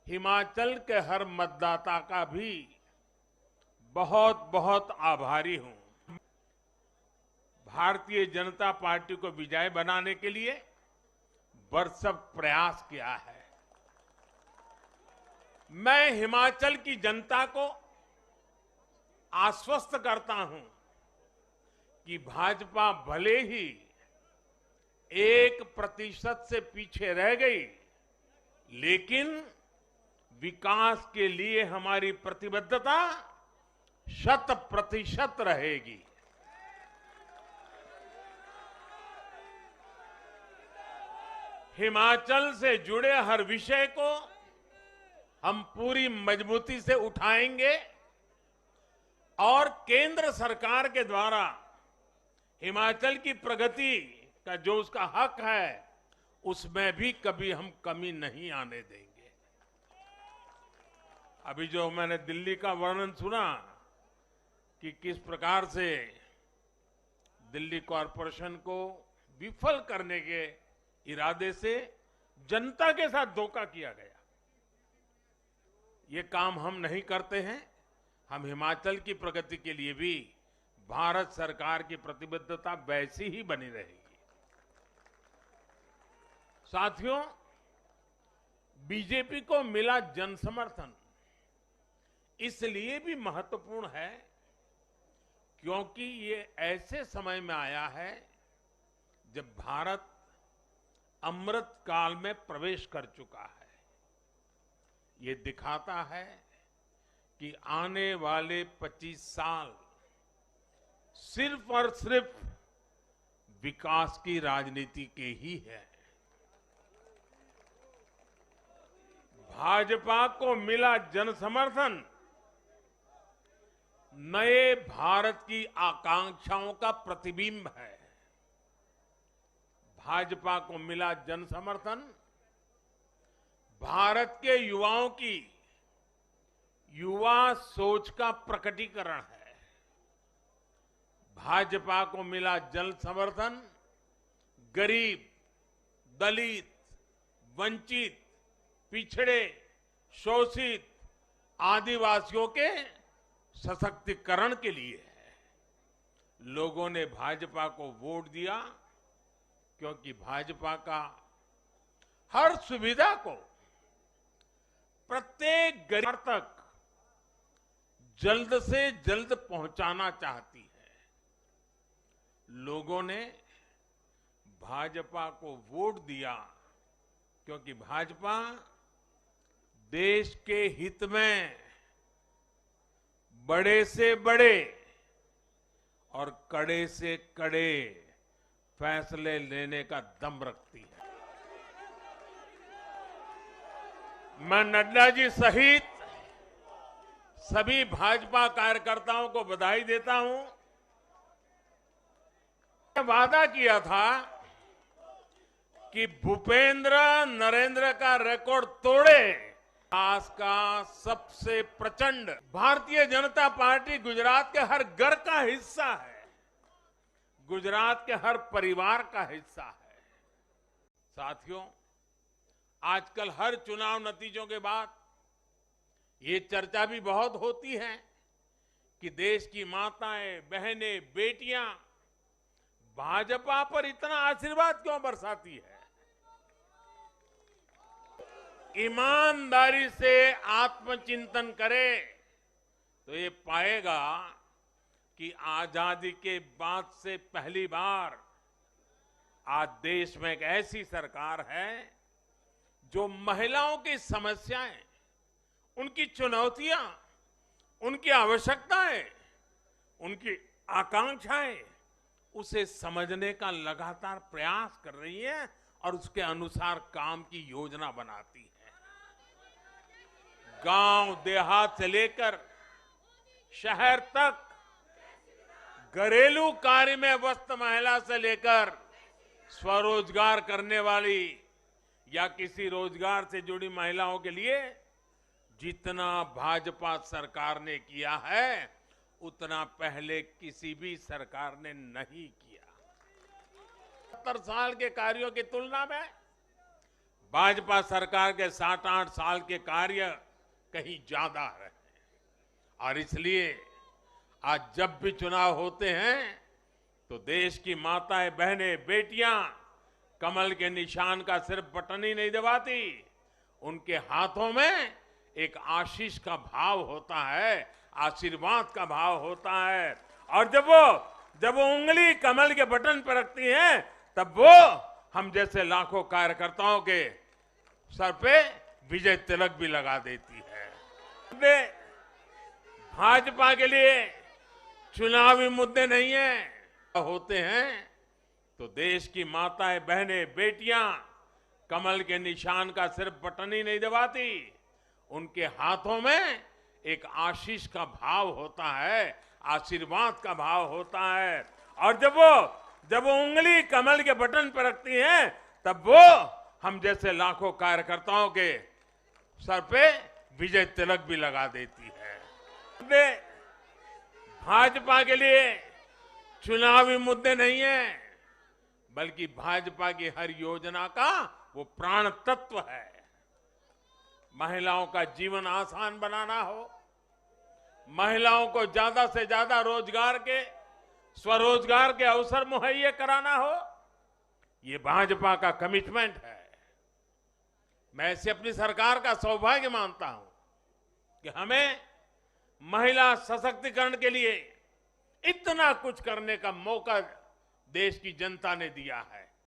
हिमाचल के हर मतदाता का भी बहुत बहुत आभारी हूं। भारतीय जनता पार्टी को विजयी बनाने के लिए भरसक प्रयास किया है। मैं हिमाचल की जनता को आश्वस्त करता हूं कि भाजपा भले ही 1% से पीछे रह गई, लेकिन विकास के लिए हमारी प्रतिबद्धता 100% रहेगी। हिमाचल से जुड़े हर विषय को हम पूरी मजबूती से उठाएंगे और केंद्र सरकार के द्वारा हिमाचल की प्रगति का जो उसका हक है, उसमें भी कभी हम कमी नहीं आने देंगे। अभी जो मैंने दिल्ली का वर्णन सुना कि किस प्रकार से दिल्ली कॉरपोरेशन को विफल करने के इरादे से जनता के साथ धोखा किया गया, ये काम हम नहीं करते हैं। हम हिमाचल की प्रगति के लिए भी भारत सरकार की प्रतिबद्धता वैसी ही बनी रहेगी। साथियों, बीजेपी को मिला जन समर्थन इसलिए भी महत्वपूर्ण है क्योंकि ये ऐसे समय में आया है जब भारत अमृत काल में प्रवेश कर चुका है। ये दिखाता है कि आने वाले 25 साल सिर्फ और सिर्फ विकास की राजनीति के ही है। भाजपा को मिला जन समर्थन नए भारत की आकांक्षाओं का प्रतिबिंब है। भाजपा को मिला जन समर्थन भारत के युवाओं की युवा सोच का प्रकटीकरण है। भाजपा को मिला जन समर्थन गरीब, दलित, वंचित, पिछड़े, शोषित, आदिवासियों के सशक्तिकरण के लिए है। लोगों ने भाजपा को वोट दिया क्योंकि भाजपा का हर सुविधा को प्रत्येक गरीब तक जल्द से जल्द पहुंचाना चाहती है। लोगों ने भाजपा को वोट दिया क्योंकि भाजपा देश के हित में बड़े से बड़े और कड़े से कड़े फैसले लेने का दम रखती है। मैं नड्डा जी सहित सभी भाजपा कार्यकर्ताओं को बधाई देता हूं। वादा किया था कि भूपेंद्र नरेंद्र का रिकॉर्ड तोड़े। विकास का सबसे प्रचंड भारतीय जनता पार्टी गुजरात के हर घर का हिस्सा है, गुजरात के हर परिवार का हिस्सा है। साथियों, आजकल हर चुनाव नतीजों के बाद ये चर्चा भी बहुत होती है कि देश की माताएं, बहनें, बेटियां भाजपा पर इतना आशीर्वाद क्यों बरसाती है। ईमानदारी से आत्मचिंतन करे तो ये पाएगा कि आजादी के बाद से पहली बार आज देश में एक ऐसी सरकार है जो महिलाओं की समस्याएं, उनकी चुनौतियां, उनकी आवश्यकताएं, उनकी आकांक्षाएं, उसे समझने का लगातार प्रयास कर रही है और उसके अनुसार काम की योजना बनाती है। गांव देहात से लेकर शहर तक घरेलू कार्य में व्यस्त महिला से लेकर स्वरोजगार करने वाली या किसी रोजगार से जुड़ी महिलाओं के लिए जितना भाजपा सरकार ने किया है उतना पहले किसी भी सरकार ने नहीं किया। 70 साल के कार्यों की तुलना में भाजपा सरकार के 7-8 साल के कार्य कहीं ज्यादा रहे और इसलिए आज जब भी चुनाव होते हैं तो देश की माताएं, बहनें, बेटियां कमल के निशान का सिर्फ बटन ही नहीं दबाती, उनके हाथों में एक आशीष का भाव होता है, आशीर्वाद का भाव होता है और जब वो उंगली कमल के बटन पर रखती हैं तब वो हम जैसे लाखों कार्यकर्ताओं के सर पे विजय तिलक भी लगा देती है। भाजपा के लिए चुनावी मुद्दे नहीं है होते हैं तो देश की माताएं, बहनें, बेटियां कमल के निशान का सिर्फ बटन ही नहीं दबाती, उनके हाथों में एक आशीष का भाव होता है, आशीर्वाद का भाव होता है और जब वो उंगली कमल के बटन पर रखती हैं तब वो हम जैसे लाखों कार्यकर्ताओं के सर पे विजय तिलक भी लगा देती है। भाजपा के लिए चुनावी मुद्दे नहीं है बल्कि भाजपा की हर योजना का वो प्राण तत्व है। महिलाओं का जीवन आसान बनाना हो, महिलाओं को ज्यादा से ज्यादा रोजगार के, स्वरोजगार के अवसर मुहैया कराना हो, ये भाजपा का कमिटमेंट है। मैं इसे अपनी सरकार का सौभाग्य मानता हूं कि हमें महिला सशक्तिकरण के लिए इतना कुछ करने का मौका देश की जनता ने दिया है।